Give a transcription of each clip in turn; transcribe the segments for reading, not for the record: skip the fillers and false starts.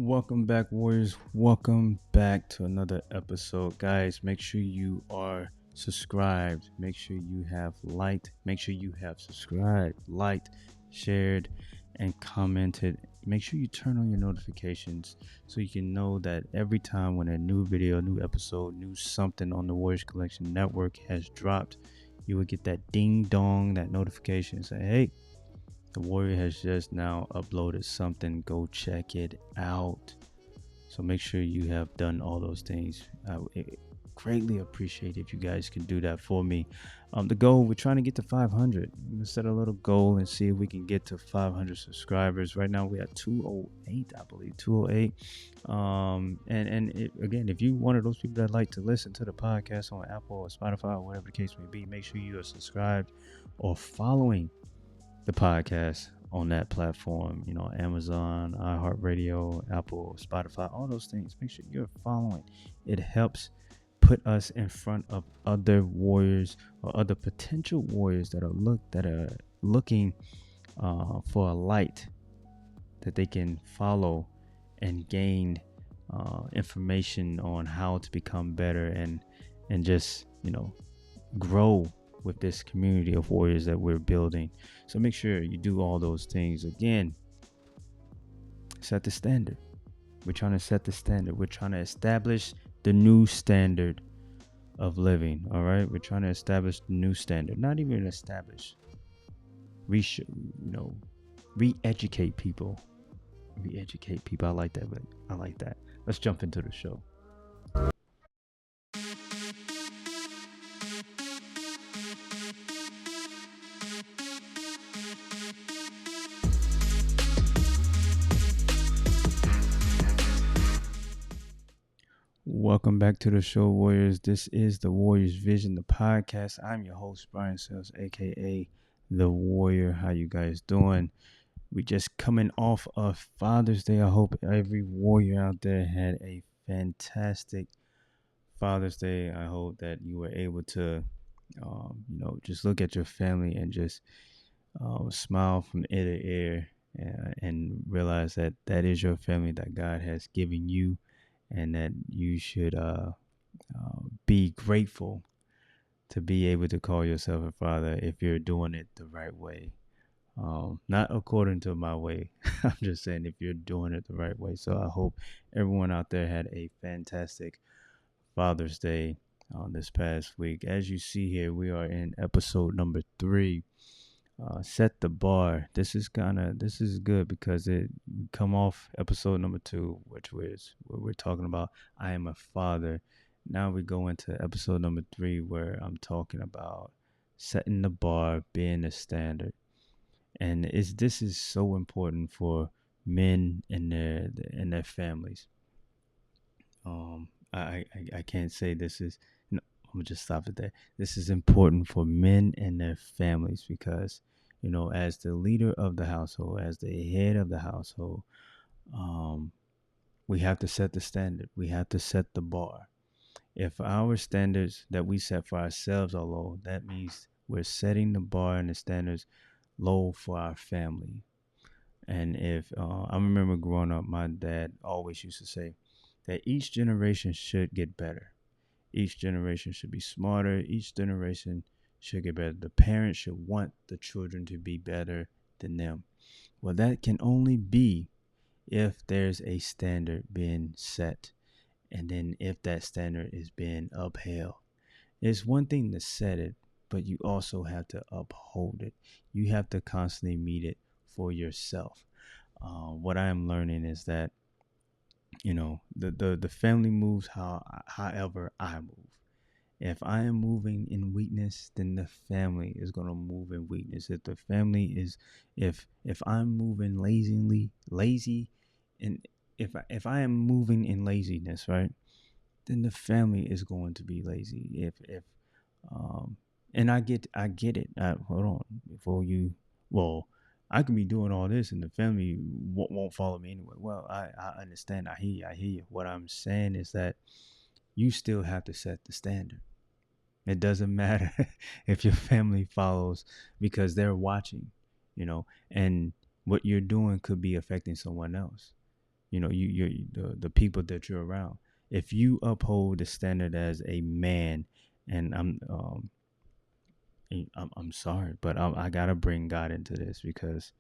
Welcome back, Warriors. Welcome back to another episode. Guys, make sure you are subscribed. Make sure you have liked. Make sure you have subscribed, liked, shared, and commented. Make sure you turn on your notifications so you can know that every time when a new video, new episode, new something on the Warriors Collection Network has dropped, you will get that ding dong, that notification saying, hey, the Warrior has just now uploaded something. Go check it out. So make sure you have done all those things. I would greatly appreciate if you guys can do that for me. The goal, we're trying to get to 500. I'm going to set a little goal and see if we can get to 500 subscribers. Right now we're at 208, I believe, 208. Again, if you one of those people that like to listen to the podcast on Apple or Spotify or whatever the case may be, make sure you are subscribed or following the podcast on that platform, Amazon, iHeartRadio, Apple, Spotify, all those things. Make sure you're following. It helps put us in front of other warriors or other potential warriors that are looking for a light that they can follow and gain information on how to become better and just grow with this community of warriors that we're building. So make sure you do all those things. Again, set the standard. We're trying to set the standard. We're trying to establish the new standard of living. All right, we're trying to establish the new standard. Not even establish. Re-educate people. Re-educate people. I like that. But I like that. Let's jump into the show. Welcome back to the show, Warriors. This is the Warriors Vision, the podcast. I'm your host, Brian Sales, aka The Warrior. How you guys doing? We just coming off of Father's Day. I hope every warrior out there had a fantastic Father's Day. I hope that you were able to, just look at your family and just smile from ear to ear and realize that that is your family that God has given you, and that you should be grateful to be able to call yourself a father if you're doing it the right way. Not according to my way. I'm just saying if you're doing it the right way. So I hope everyone out there had a fantastic Father's Day this past week. As you see here, we are in episode number 3. Set the bar. This is good because it come off episode number 2, which was where we're talking about I am a father. Now we go into episode number 3 where I'm talking about setting the bar, being the standard. And this is so important for men and their families. I can't say this is. No, I'm gonna just stop it there. This is important for men and their families because as the leader of the household, as the head of the household, we have to set the standard. We have to set the bar. If our standards that we set for ourselves are low, that means we're setting the bar and the standards low for our family. And if I remember growing up, my dad always used to say that each generation should get better. Each generation should be smarter. Each generation should get better. The parents should want the children to be better than them. Well, that can only be if there's a standard being set, and then if that standard is being upheld. It's one thing to set it, but you also have to uphold it. You have to constantly meet it for yourself. What I am learning is that the family moves however I move. If I am moving in weakness, then the family is gonna move in weakness. If I'm moving lazy, and if I am moving in laziness, right, then the family is going to be lazy. If and I get it. Hold on, before you, well, I can be doing all this and the family won't follow me anyway. Well, I understand. I hear you. What I'm saying is that you still have to set the standard. It doesn't matter if your family follows because they're watching, and what you're doing could be affecting someone else. you the people that you're around. If you uphold the standard as a man, and I'm sorry, but I gotta bring God into this because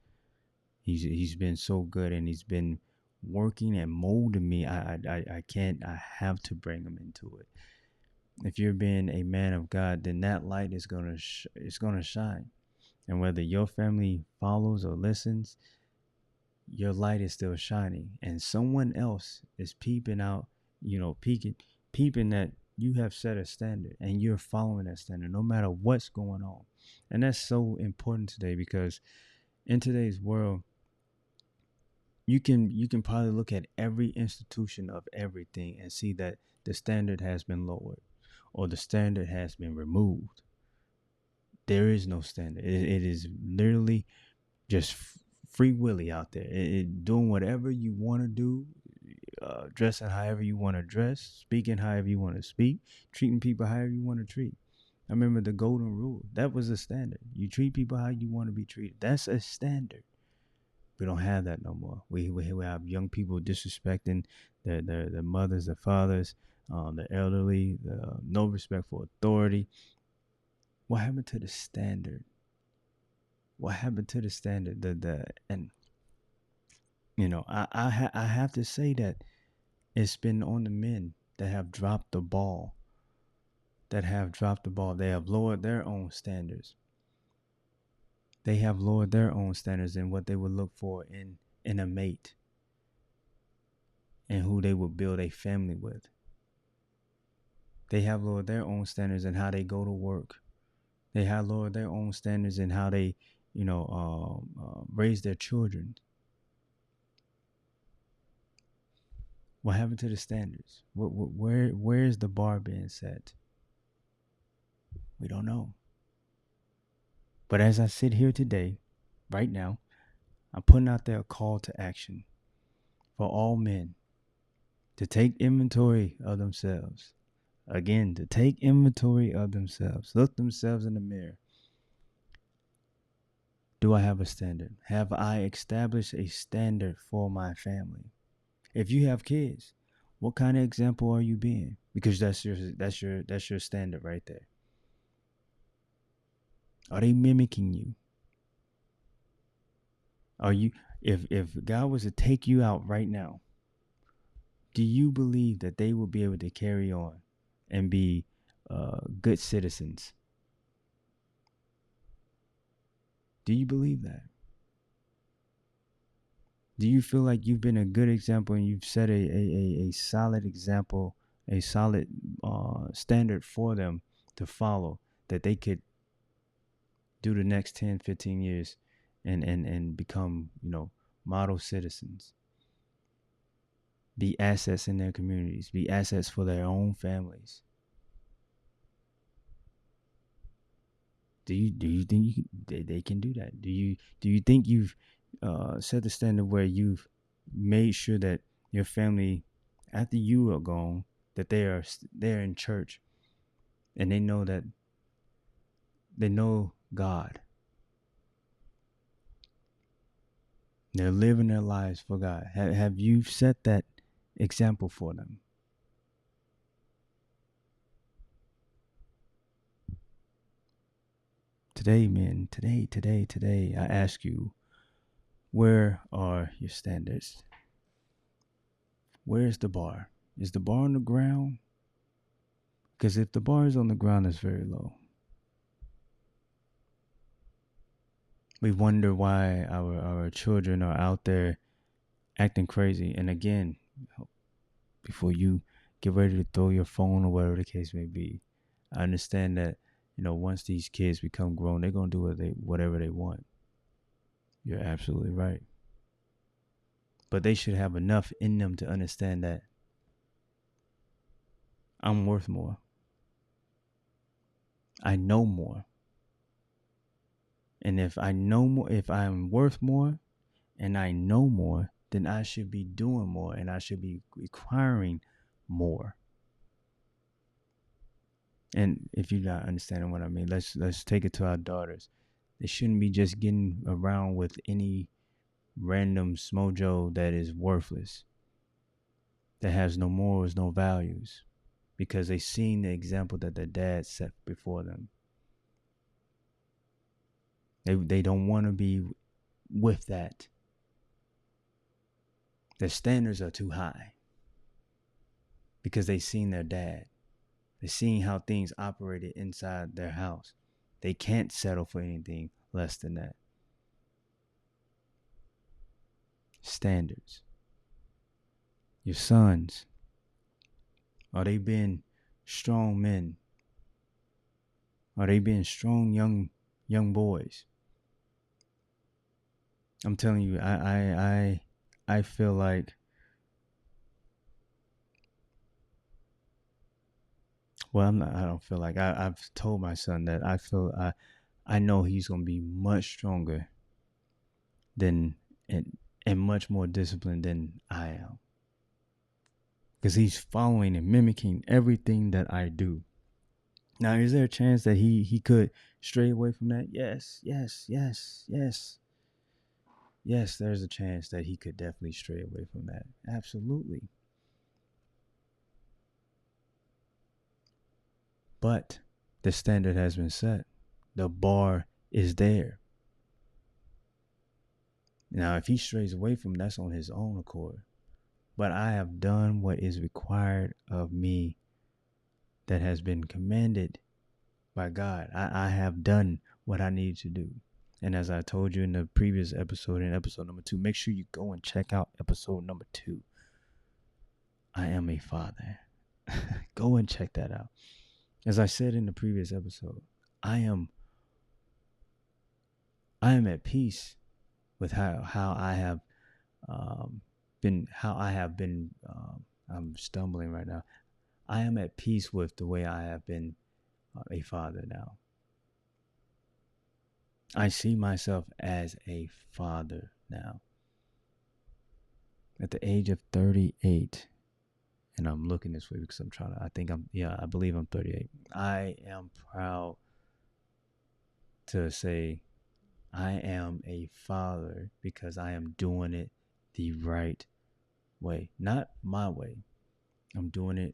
he's been so good and he's been working and molding me. I can't. I have to bring him into it. If you're being a man of God, then that light is it's gonna shine. And whether your family follows or listens, your light is still shining. And someone else is peeping out, peeping that you have set a standard and you're following that standard no matter what's going on. And that's so important today because in today's world, you can probably look at every institution of everything and see that the standard has been lowered or the standard has been removed. There is no standard. It is literally just free willy out there. Doing whatever you want to do, dressing however you want to dress, speaking however you want to speak, treating people however you want to treat. I remember the golden rule. That was a standard. You treat people how you want to be treated. That's a standard. We don't have that no more. We have young people disrespecting their mothers, their fathers, the elderly, no respect for authority. What happened to the standard? What happened to the standard? And I have to say that it's been on the men that have dropped the ball. That have dropped the ball. They have lowered their own standards. They have lowered their own standards in what they would look for in a mate and who they would build a family with. They have lowered their own standards in how they go to work. They have lowered their own standards in how they, raise their children. What happened to the standards? Where's the bar being set? We don't know. But as I sit here today, right now, I'm putting out there a call to action for all men to take inventory of themselves. Again, to take inventory of themselves. Look themselves in the mirror. Do I have a standard? Have I established a standard for my family? If you have kids, what kind of example are you being? Because that's your standard right there. Are they mimicking you? Are you if God was to take you out right now, do you believe that they will be able to carry on and be good citizens? Do you believe that? Do you feel like you've been a good example and you've set a solid example, a solid standard for them to follow that they could do the next 10, 15 years and become, model citizens, be assets in their communities, be assets for their own families? Do you think they can do that? Do you think you've set the standard where you've made sure that your family, after you are gone, that they're in church and they know God, they're living their lives for God? Have you set that example for them? Today, men, today, I ask you, where are your standards? Where's the bar? Is the bar on the ground? Because if the bar is on the ground, it's very low. We wonder why our children are out there acting crazy. And again, before you get ready to throw your phone or whatever the case may be, I understand that, once these kids become grown, they're going to do whatever they want. You're absolutely right. But they should have enough in them to understand that I'm worth more. I know more. And if I'm worth more and I know more, then I should be doing more and I should be requiring more. And if you're not understanding what I mean, let's take it to our daughters. They shouldn't be just getting around with any random smojo that is worthless. that has no morals, no values, because they seen the example that their dad set before them. They don't want to be with that. Their standards are too high because they seen their dad. They seen how things operated inside their house. They can't settle for anything less than that. Standards. Your sons, are they being strong men? Are they being strong young boys? I'm telling you, I feel like, well, I don't feel like, I've told my son that I know he's gonna be much stronger than and much more disciplined than I am, because he's following and mimicking everything that I do. Now, is there a chance that he could stray away from that? Yes, there's a chance that he could definitely stray away from that. Absolutely. But the standard has been set. The bar is there. Now, if he strays away from that's on his own accord. But I have done what is required of me that has been commanded by God. I have done what I need to do. And as I told you in the previous episode, in episode number 2, make sure you go and check out episode number 2. I am a father. Go and check that out. As I said in the previous episode, I am at peace with how I have been. I'm stumbling right now. I am at peace with the way I have been a father now. I see myself as a father now. At the age of 38, and I'm looking this way because I believe I'm 38. I am proud to say I am a father because I am doing it the right way, not my way. I'm doing it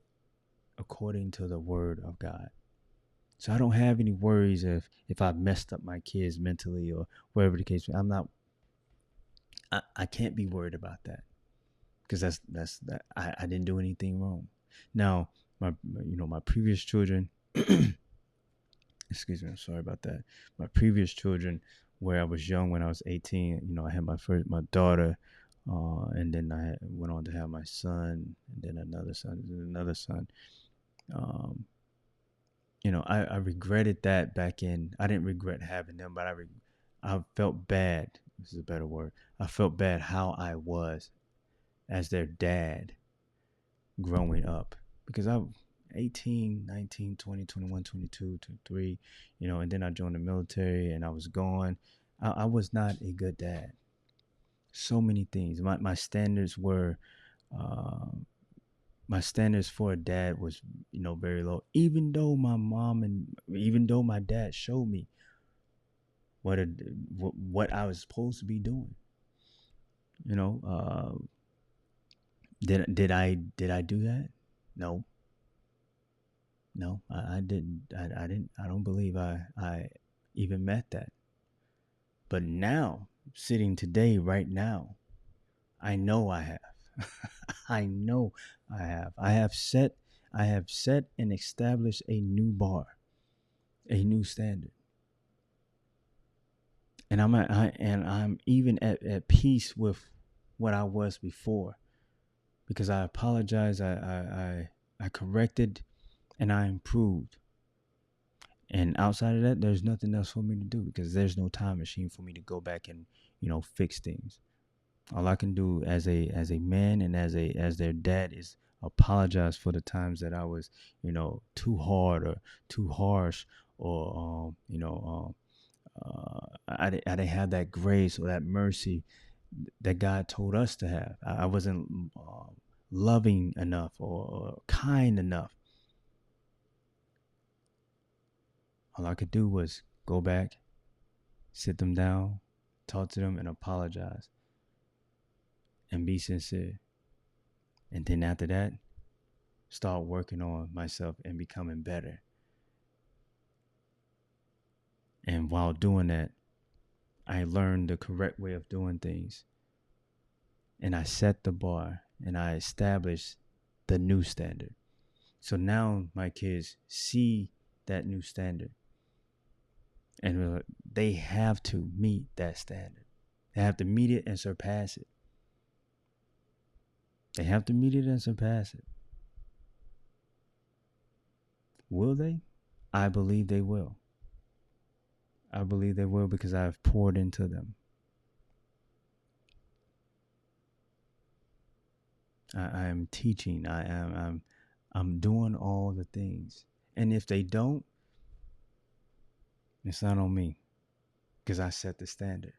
according to the word of God. So I don't have any worries if I messed up my kids mentally or whatever the case. I can't be worried about that because that's that I didn't do anything wrong. Now my previous children, excuse me, I'm sorry about that. My previous children, where I was young when I was 18, I had my daughter, and then I went on to have my son, and then another son, and another son. I regretted that back in. I didn't regret having them, but I felt bad. This is a better word. I felt bad how I was as their dad growing up, because I 18, 19, 20, 21, 22, 23, and then I joined the military and I was gone. I was not a good dad. So many things. My standards were, my standards for a dad was, very low. Even though my dad showed me what I was supposed to be doing. Did I do that? No. No, I didn't. I didn't. I don't believe I even met that. But now, sitting today, right now, I know I have. I know I have. I have set and established a new bar, a new standard. And I'm even at peace with what I was before, because I apologized, I corrected, and I improved. And outside of that, there's nothing else for me to do, because there's no time machine for me to go back and fix things. All I can do as a man and as their dad is apologize for the times that I was too hard or too harsh, or I didn't have that grace or that mercy that God told us to have. I wasn't loving enough or kind enough. All I could do was go back, sit them down, talk to them, and apologize, and be sincere. And then after that, start working on myself and becoming better. And while doing that, I learned the correct way of doing things. And I set the bar and I established the new standard. So now my kids see that new standard and they have to meet that standard. They have to meet it and surpass it. They have to meet it and surpass it. Will they? I believe they will. I believe they will because I've poured into them. I am teaching. I'm doing all the things. And if they don't, it's not on me because I set the standard.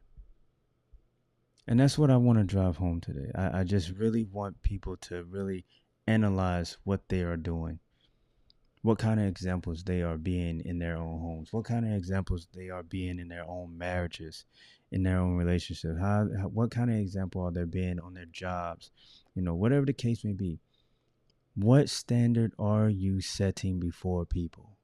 And that's what I want to drive home today. I just really want people to really analyze what they are doing, what kind of examples they are being in their own homes, what kind of examples they are being in their own marriages, in their own relationships, what kind of example are they being on their jobs, whatever the case may be. What standard are you setting before people?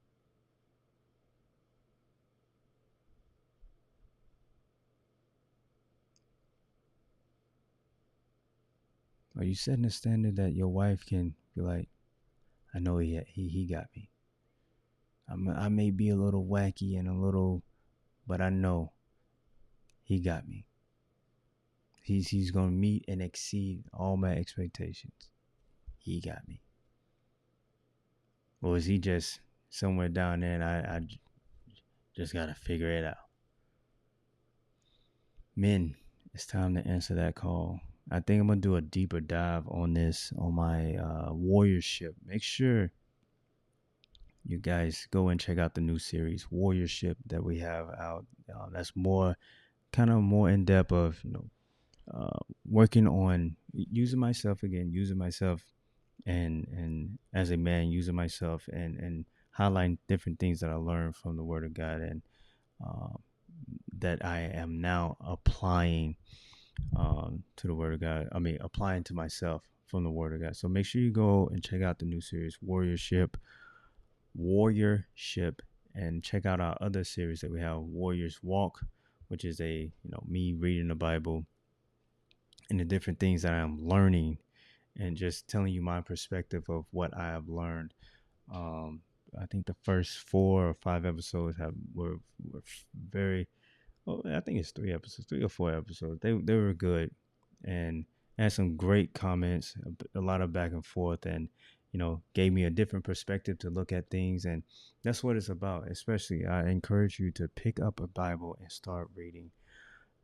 Are you setting a standard that your wife can be like, I know he got me. I may be a little wacky and a little, but I know he got me. He's gonna meet and exceed all my expectations. He got me. Or is he just somewhere down there and I just gotta figure it out? Men, it's time to answer that call. I think I'm gonna do a deeper dive on this on my warriorship. Make sure you guys go and check out the new series warriorship that we have out. That's more kind of more in depth of working on using myself again, using myself and as a man, using myself and highlighting different things that I learned from the Word of God and uh, that I am now applying to the Word of God. I mean, applying to myself from the Word of God. So make sure you go and check out the new series Warriorship, and check out our other series that we have, Warriors Walk, which is me reading the Bible and the different things that I'm learning and just telling you my perspective of what I have learned. Um, I think the first 4 or 5 episodes were very. Oh, I think it's 3 episodes, 3 or 4 episodes. They were good, and had some great comments, a lot of back and forth, and gave me a different perspective to look at things, and that's what it's about. Especially, I encourage you to pick up a Bible and start reading,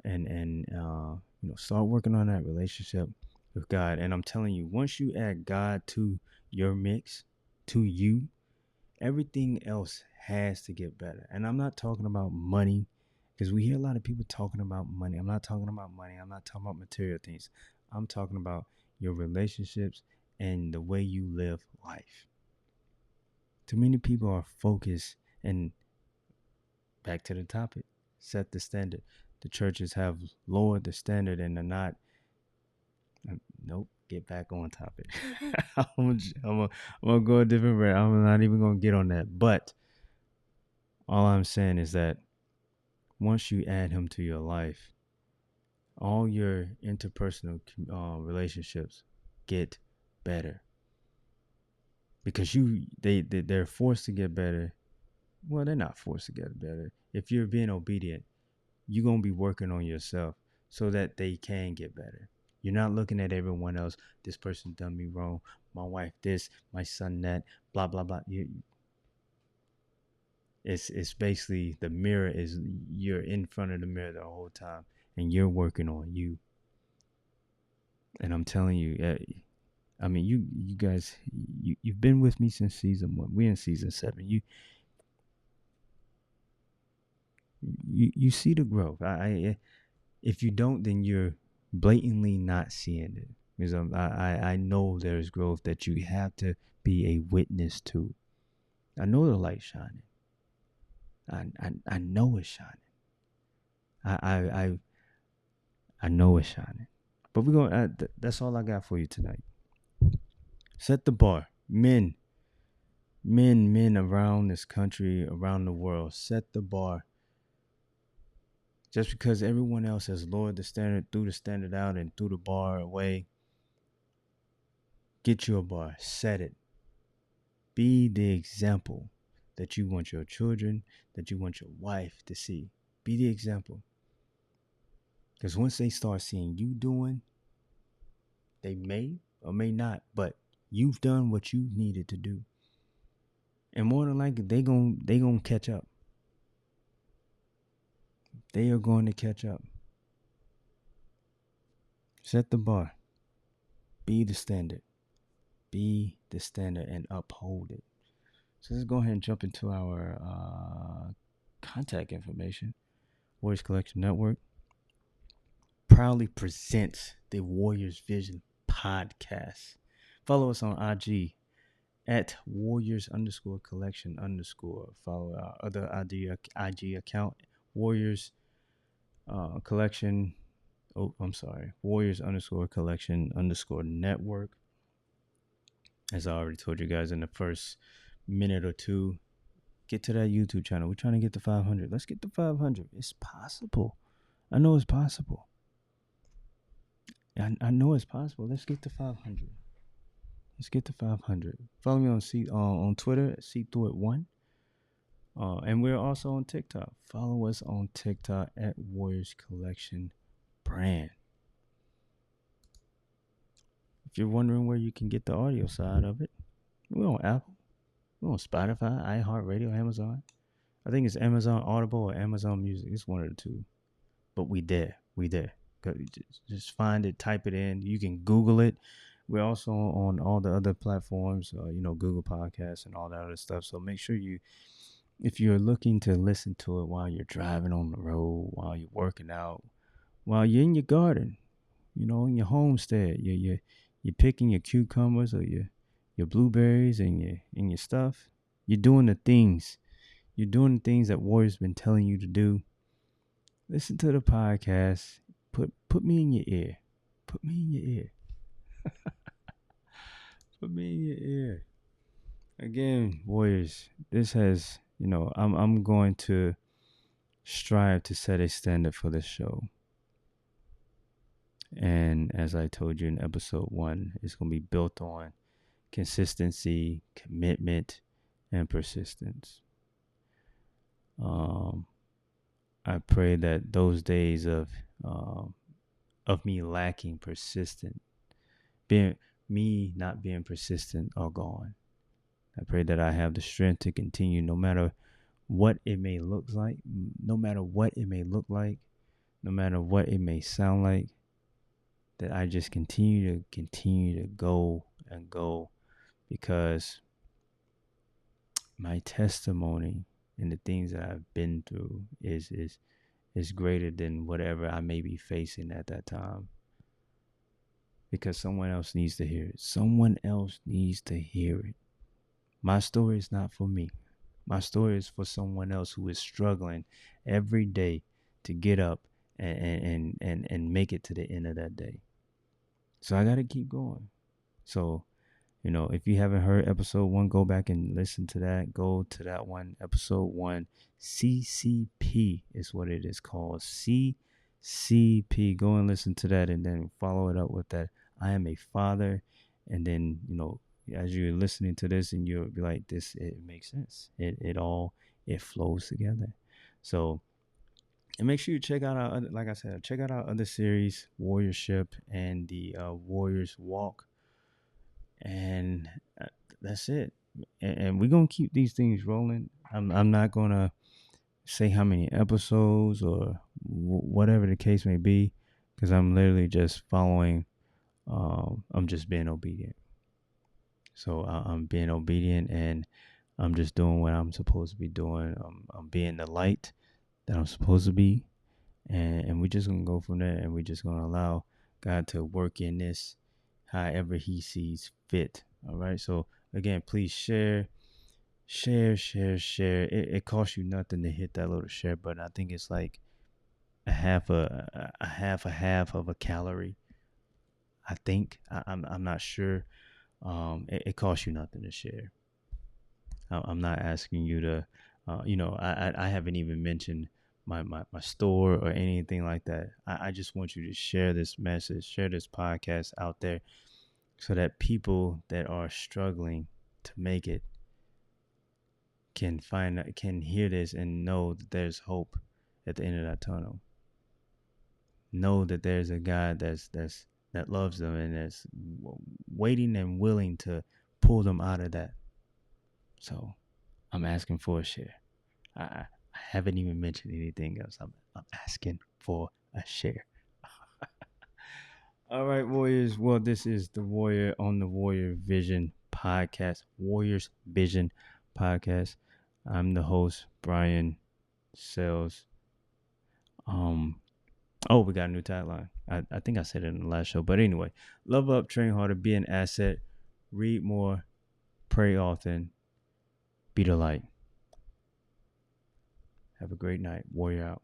and start working on that relationship with God. And I'm telling you, once you add God to your mix, to you, everything else has to get better. And I'm not talking about money because we hear a lot of people talking about money. I'm not talking about money. I'm not talking about material things. I'm talking about your relationships and the way you live life. Too many people are focused, and back to the topic, set the standard. The churches have lowered the standard and they're not. Nope. Get back on topic. I'm gonna go a different way. I'm not even gonna get on that. But all I'm saying is that once you add him to your life, all your interpersonal relationships get better because they're forced to get better. Well, they're not forced to get better. If you're being obedient, you're gonna be working on yourself so that they can get better. You're not looking at everyone else. This person done me wrong. My wife this, my son that, blah blah blah. It's basically the mirror is you're in front of the mirror the whole time, and you're working on you. And I'm telling you, I mean, you guys, you've been with me since season 1. We're in season 7. You see the growth. If you don't, then you're blatantly not seeing it. Because I know there's growth that you have to be a witness to. I know the light shining. I know it's shining. I I I, I know it's shining. But we're going. That's all I got for you tonight. Set the bar. Men around this country, around the world, set the bar. Just because everyone else has lowered the standard, threw the standard out, and threw the bar away, get you a bar. Set it. Be the example that you want your children, that you want your wife to see. Be the example. Because once they start seeing you doing, they may or may not, but you've done what you needed to do. And more than likely, they gonna catch up. They are going to catch up. Set the bar. Be the standard. Be the standard and uphold it. So let's go ahead and jump into our contact information. Warriors Collection Network proudly presents the Warriors Vision podcast. Follow us on IG at Warriors underscore collection underscore. Follow our other IG account, Warriors collection. Oh, I'm sorry. Warriors underscore collection underscore network. As I already told you guys in the first minute or two, get to that YouTube channel. We're trying to get to 500. Let's get to 500. It's possible. I know it's possible. I know it's possible. Let's get to 500. Let's get to 500. Follow me on Twitter at See Through It One. And we're also on TikTok. Follow us on TikTok at Warriors Collection Brand. If you're wondering where you can get the audio side of it, we're on Apple, we're on Spotify, iHeartRadio, Amazon. I think it's Amazon Audible or Amazon Music. It's one of the two. But we there. Just find it, type it in. You can Google it. We're also on all the other platforms, Google Podcasts and all that other stuff. So make sure if you're looking to listen to it while you're driving on the road, while you're working out, while you're in your garden, in your homestead, you're picking your cucumbers or your blueberries and your stuff. You're doing the things. You're doing the things that Warrior's been telling you to do. Listen to the podcast. Put me in your ear. Put me in your ear. Put me in your ear. Again, Warriors, this has, I'm going to strive to set a standard for this show. And as I told you in episode 1, it's going to be built on consistency, commitment, and persistence. I pray that those days of me lacking me not being persistent are gone. I pray that I have the strength to continue no matter what it may look like, no matter what it may sound like, that I just continue to go and go, because my testimony and the things that I've been through is greater than whatever I may be facing at that time. Because someone else needs to hear it. Someone else needs to hear it. My story is not for me. My story is for someone else who is struggling every day to get up and make it to the end of that day. So I got to keep going. So, if you haven't heard episode 1, go back and listen to that. Go to that one. Episode 1, CCP is what it is called. CCP. Go and listen to that and then follow it up with that. I am a father. And then, as you're listening to this and you'll be like, it makes sense. It flows together. So, and make sure you check out our other, like I said, check out our other series, Warriorship and the Warriors Walk. And that's it. And we're going to keep these things rolling. I'm not going to say how many episodes or whatever the case may be, because I'm literally just following. I'm just being obedient. So I'm being obedient, and I'm just doing what I'm supposed to be doing. I'm being the light that I'm supposed to be. And we're just going to go from there, and we're just going to allow God to work in this however he sees fit. All right. So again, please share. It costs you nothing to hit that little share button. I think it's like a half of a calorie. I think I'm not sure, it costs you nothing to share. I'm not asking you to, I haven't even mentioned my store or anything like that. I just want you to share this message, share this podcast out there so that people that are struggling to make it can hear this and know that there's hope at the end of that tunnel. Know that there's a God that loves them and that's waiting and willing to pull them out of that. So I'm asking for a share. I haven't even mentioned anything else. I'm asking for a share. All right, Warriors. Well, this is the Warrior on the Warrior Vision podcast, Warriors Vision podcast. I'm the host, Brian Sells. Oh, we got a new tagline. I think I said it in the last show, but anyway, love up, train harder, be an asset, read more, pray often, be the light. Have a great night. Warrior out.